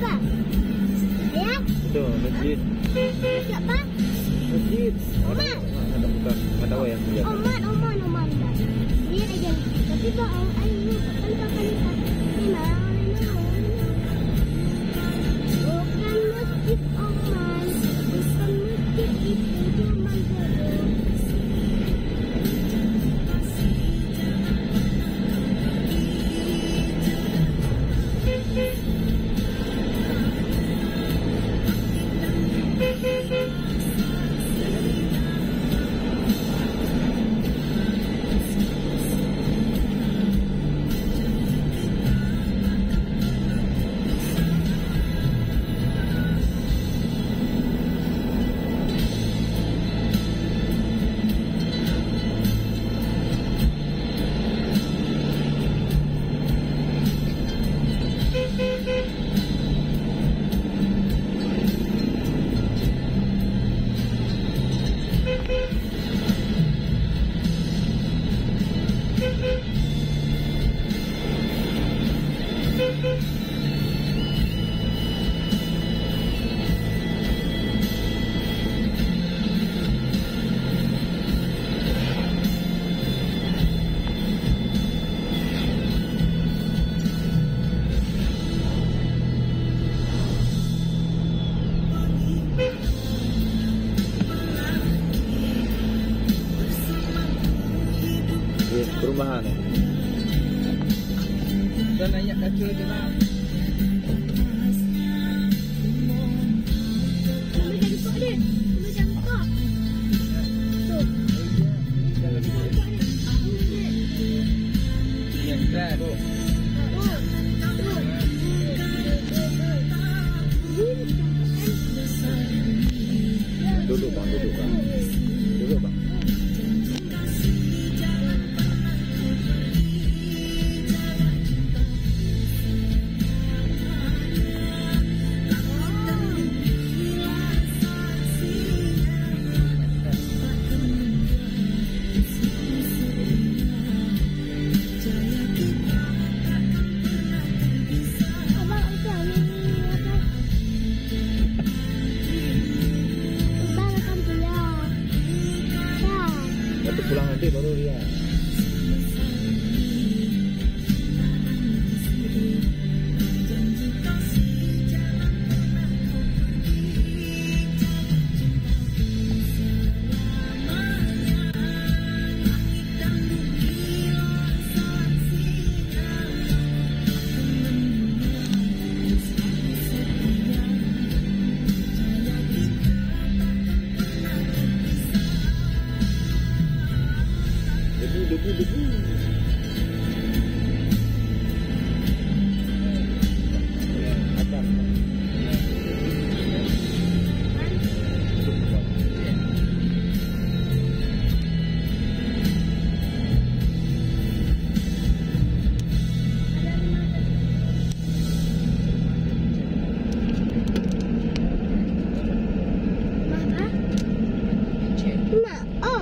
apa? Ya? Itu masjid. Masjid apa? Masjid. Oman. Ada bukan. Enggak tahu ya. Oman. Dia aja. Tapi bang, ayo kan bukan masjid Oman. Bukan masjid itu cuma bodoh. Perumahan ya. Dan naik kaki lagi lah. Duduk bang. Duduk bang. Nanti pulang nanti baru dia. Debu. Akan.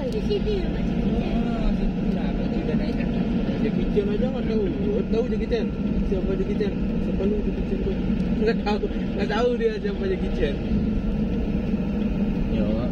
Di sini. Jackie Chan aja nggak tahu Jackie Chan siapa Jackie Chan siapa lu Jackie Chan tuh nggak tahu dia siapa Jackie Chan ya